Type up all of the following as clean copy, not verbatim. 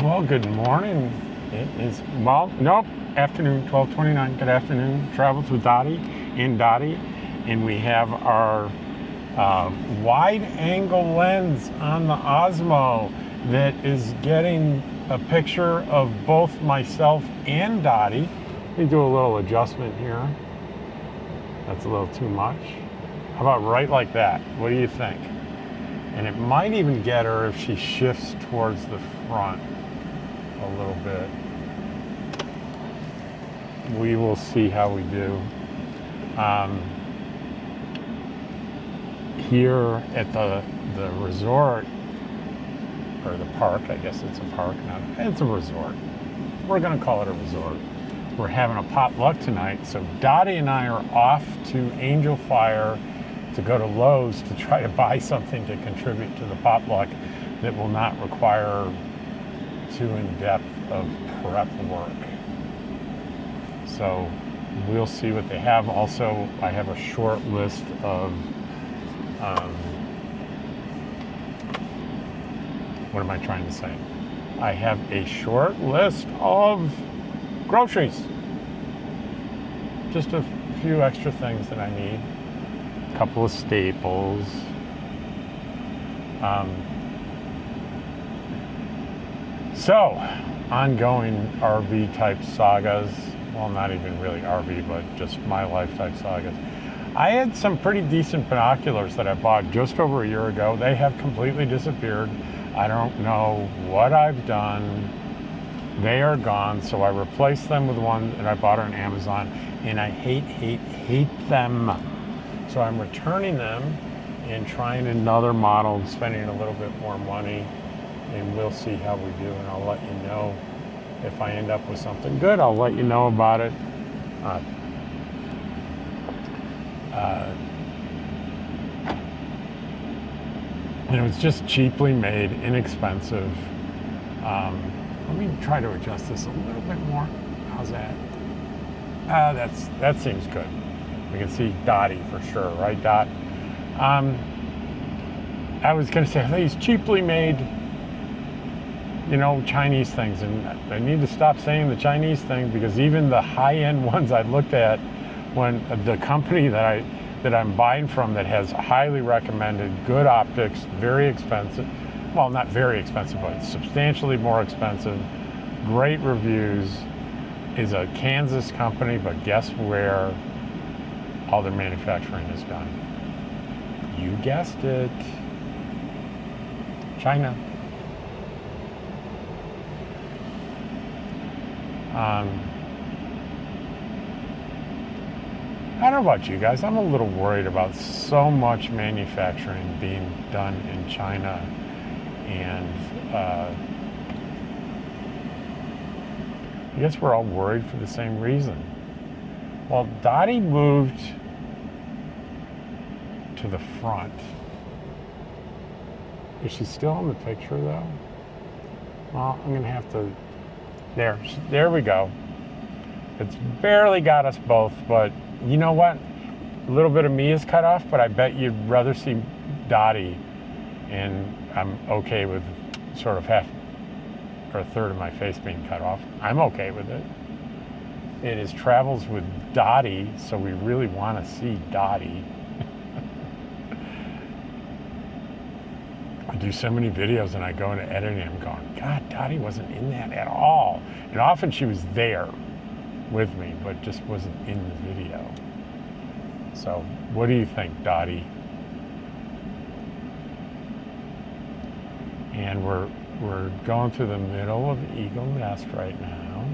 Well, good morning. It is, well, nope, afternoon, 12:29. Good afternoon. Travels with Dottie and Dottie. And we have our wide angle lens on the Osmo that is getting a picture of both myself and Dottie. Let me do a little adjustment here. That's a little too much. How about right like that? What do you think? And it might even get her if she shifts towards the front a little bit. We will see how we do. Here at the resort, or the park, I guess it's a park now. It's a resort. We're gonna call it a resort. We're having a potluck tonight, so Dottie and I are off to Angel Fire to go to Lowe's to try to buy something to contribute to the potluck that will not require too in-depth of prep work. So we'll see what they have. Also, I have a short list of what am I trying to say? I have a short list of groceries. Just a few extra things that I need. A couple of staples. So, ongoing RV type sagas. Well, not even really RV, but just my life type sagas. I had some pretty decent binoculars that I bought just over a year ago. They have completely disappeared. I don't know what I've done. They are gone, so I replaced them with one that I bought on Amazon, and I hate them. So I'm returning them and trying another model, spending a little bit more money, and we'll see how we do, and I'll let you know. If I end up with something good, I'll let you know about it. And it was just cheaply made, inexpensive. Let me try to adjust this a little bit more. How's that? That seems good. We can see Dottie for sure, right, Dot? I was going to say, these cheaply made, Chinese things, and I need to stop saying the Chinese thing because even the high-end ones I looked at, when the company that I'm buying from that has highly recommended, good optics, very expensive, well, not very expensive, but substantially more expensive, great reviews, is a Kansas company, but guess where all their manufacturing is done? You guessed it, China. I don't know about you guys, I'm a little worried about so much manufacturing being done in China, and I guess we're all worried for the same reason. Well, Dottie moved to the front. Is she still in the picture though? Well, I'm gonna have to, there we go. It's barely got us both, but you know what? A little bit of me is cut off, but I bet you'd rather see Dottie, and I'm okay with sort of half or a third of my face being cut off. I'm okay with it. It is Travels with Dottie, so we really want to see Dottie. I do so many videos and I go into editing and I'm going, God, Dottie wasn't in that at all. And often she was there with me, but just wasn't in the video. So what do you think, Dottie? And we're going through the middle of Eagle Nest right now.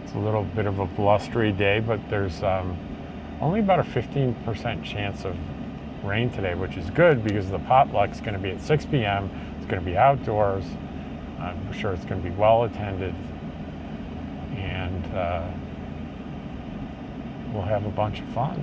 It's a little bit of a blustery day, but there's only about a 15% chance of rain today, which is good because the potluck's going to be at 6 p.m. It's going to be outdoors. I'm sure it's going to be well attended, and we'll have a bunch of fun.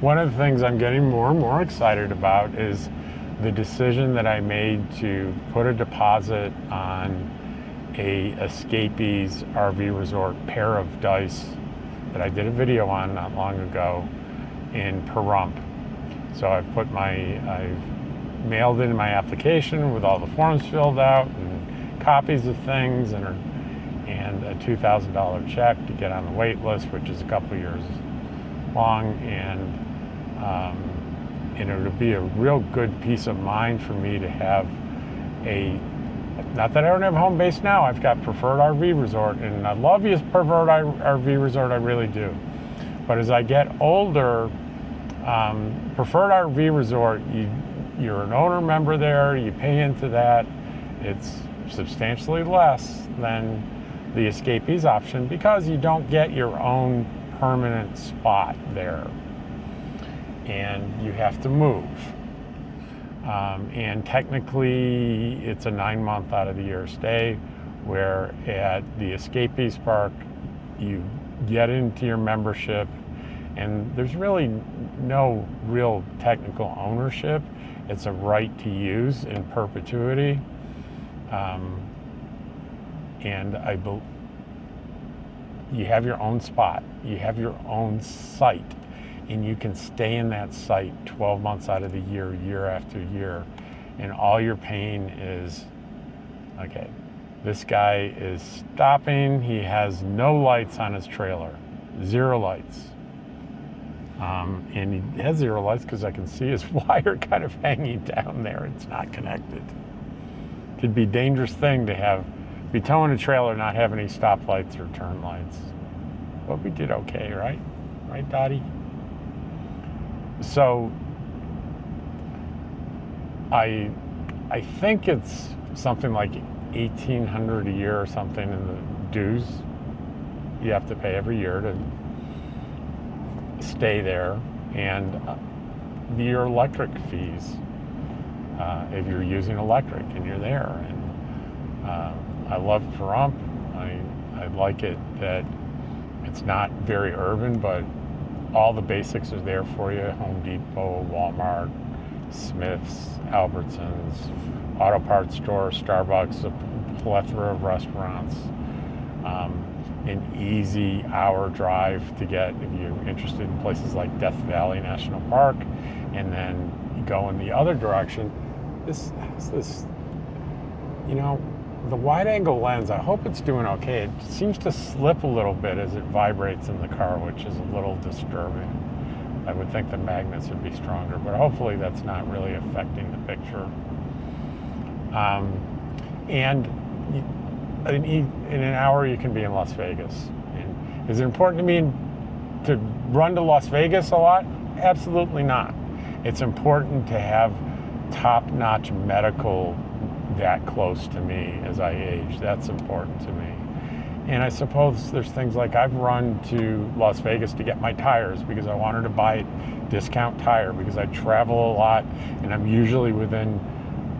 One of the things I'm getting more and more excited about is the decision that I made to put a deposit on a Escapees RV Resort pair of dice that I did a video on not long ago. in Pahrump. So I've mailed in my application with all the forms filled out and copies of things and a $2,000 check to get on the wait list, which is a couple years long, and it would be a real good peace of mind for me to have not that I don't have a home base now, I've got Preferred RV Resort, and I love you Preferred RV Resort, I really do. But as I get older, Preferred RV Resort, you're an owner member there, you pay into that. It's substantially less than the Escapees option because you don't get your own permanent spot there. And you have to move. And technically, it's a 9-month out of the year stay, where at the Escapees Park, you get into your membership, and there's really no real technical ownership. It's a right to use in perpetuity. And you have your own spot, you have your own site, and you can stay in that site 12 months out of the year, year after year, and all you're paying is, okay, this guy is stopping, he has no lights on his trailer, 0 lights. And he has 0 lights because I can see his wire kind of hanging down there. It's not connected. Could be a dangerous thing to be towing a trailer, not have any stoplights or turn lights. But we did okay, right? Right, Dottie? So I think it's something like $1,800 a year or something in the dues you have to pay every year to stay there, and your electric fees if you're using electric and you're there. And I love Pahrump. I like it that it's not very urban, but all the basics are there for you. Home Depot, Walmart, Smith's, Albertsons, auto parts store, Starbucks, a plethora of restaurants. An easy hour drive to get if you're interested in places like Death Valley National Park, and then you go in the other direction. This, the wide angle lens, I hope it's doing okay. It seems to slip a little bit as it vibrates in the car, which is a little disturbing. I would think the magnets would be stronger, but hopefully that's not really affecting the picture. And in an hour you can be in Las Vegas. And is it important to me to run to Las Vegas a lot? Absolutely not. It's important to have top-notch medical that close to me as I age. That's important to me. And I suppose there's things like I've run to Las Vegas to get my tires because I wanted to buy a discount tire because I travel a lot and I'm usually within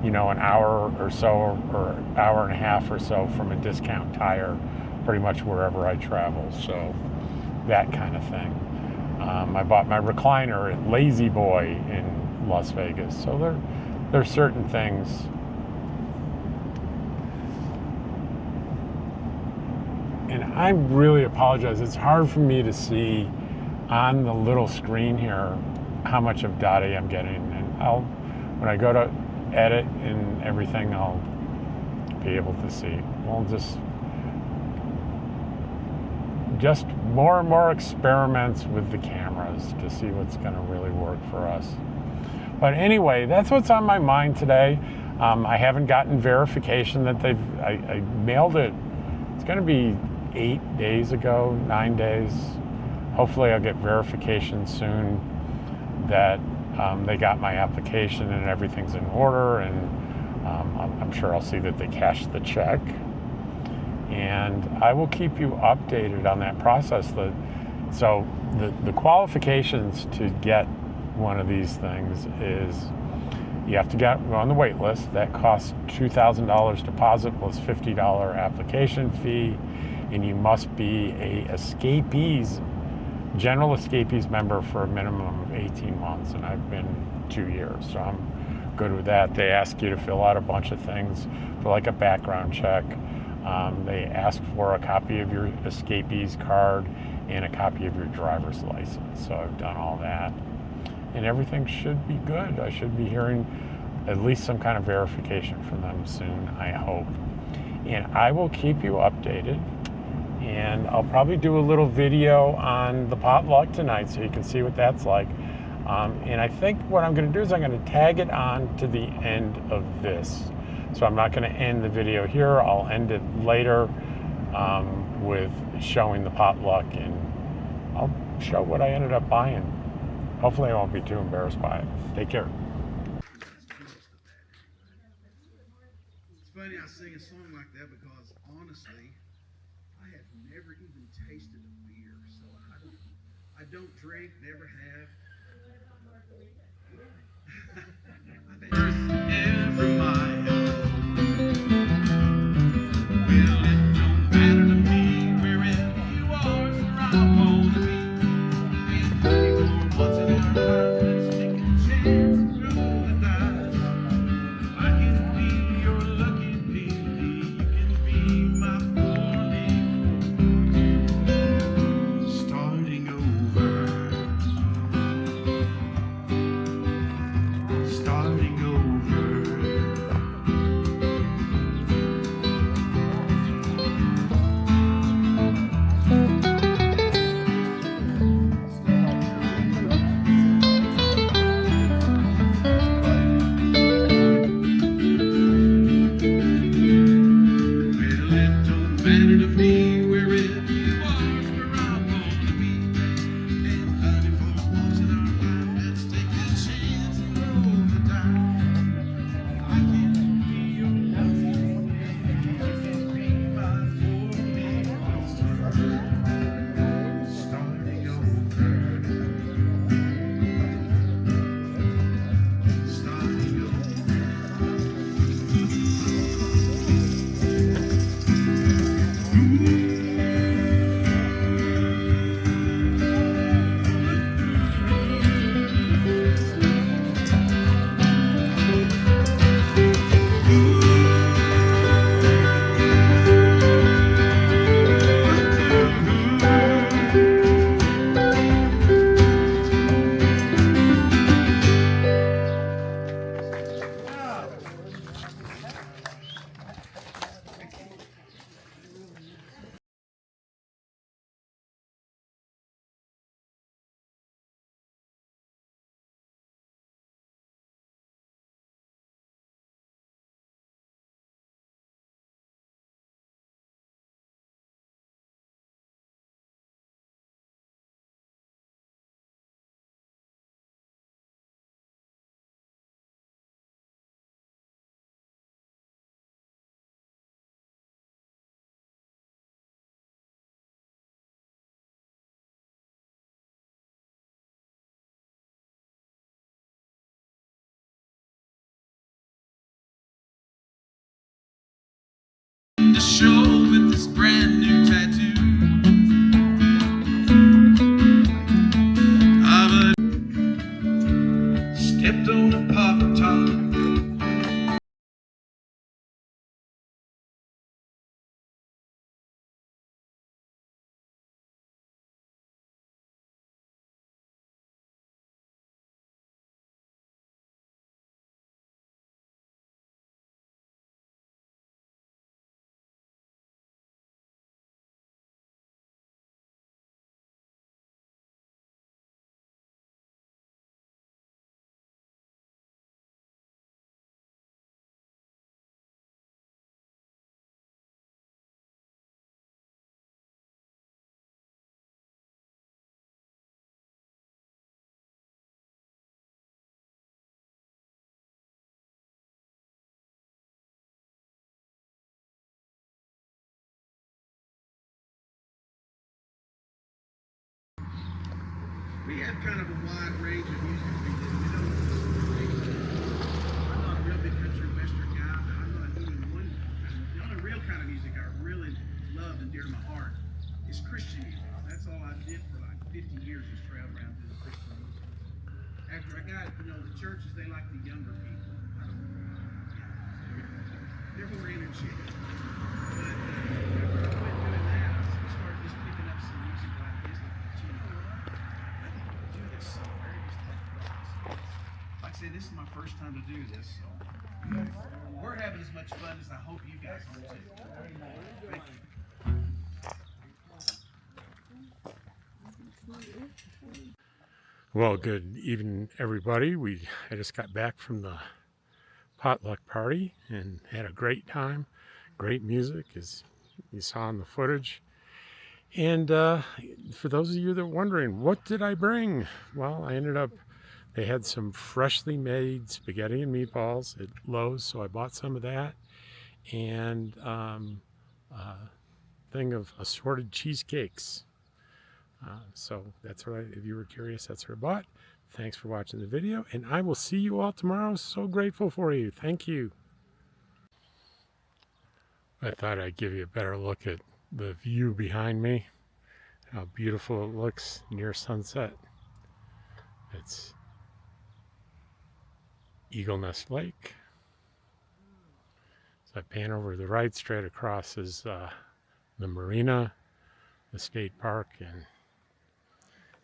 an hour or so or hour and a half or so from a discount tire pretty much wherever I travel. So that kind of thing. I bought my recliner at Lazy Boy in Las Vegas. So there's certain things. And I really apologize. It's hard for me to see on the little screen here how much of Dottie I'm getting. And when I go to edit and everything, I'll be able to see. We'll just more and more experiments with the cameras to see what's going to really work for us. But anyway, that's what's on my mind today. I haven't gotten verification that I mailed it. It's going to be 8 days ago, 9 days. Hopefully I'll get verification soon that they got my application and everything's in order, and I'm sure I'll see that they cashed the check. And I will keep you updated on that process. So the qualifications to get one of these things is you have to go on the wait list. That costs $2,000 deposit plus $50 application fee, and you must be a general Escapees member for a minimum of 18 months, and I've been 2 years, so I'm good with that. They ask you to fill out a bunch of things for like a background check. They ask for a copy of your Escapees card and a copy of your driver's license. So I've done all that, and everything should be good. I should be hearing at least some kind of verification from them soon, I hope. And I will keep you updated, and I'll probably do a little video on the potluck tonight so you can see what that's like. And I think what I'm going to do is I'm going to tag it on to the end of this. So I'm not going to end the video here. I'll end it later with showing the potluck, and I'll show what I ended up buying. Hopefully I won't be too embarrassed by it. Take care. It's funny I sing a song like that because honestly, I have never even tasted a beer, so I don't drink, never have. Every mile. Well, it don't matter to me wherever you are, where I wanna be. And for once in our lives, let's take a chance and roll the dice. I can be your lucky penny, you can be my four-leaf, starting over, starting over. Well, it don't matter to me wherever you are, where I wanna be. And honey, for once in our life, let's take a chance and roll the dice. I can be your lucky penny, you can be my four-leaf clover, starting over, starting over. To show with this brand new tattoo. I've stepped on a pop top. We have kind of a wide range of music we do. I'm not a real big country western guy, but I'm not even one. The only real kind of music I really love and dear to my heart is Christian music. That's all I did for like 50 years, is travel around doing Christian music. After I got, the churches, they like the younger people. They're more energetic. But after I quit doing that, I started just picking up some music like this. say, this is my first time to do this, so we're having as much fun as I hope you guys are too. Thank you. Well, good evening, everybody. I just got back from the potluck party and had a great time. Great music, as you saw in the footage. And for those of you that are wondering, what did I bring? Well, they had some freshly made spaghetti and meatballs at Lowe's, so I bought some of that. And a thing of assorted cheesecakes. So that's what if you were curious, that's what I bought. Thanks for watching the video, and I will see you all tomorrow. So grateful for you. Thank you. I thought I'd give you a better look at the view behind me, how beautiful it looks near sunset. It's Eagle Nest Lake. So I pan over to the right, straight across is the marina, the state park, and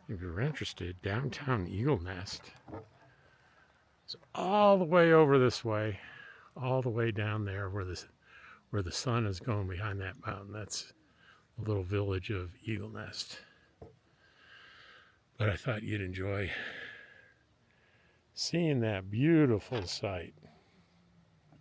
if you're interested, downtown Eagle Nest is all the way over this way, all the way down there where the sun is going behind that mountain. That's the little village of Eagle Nest. But I thought you'd enjoy seeing that beautiful sight.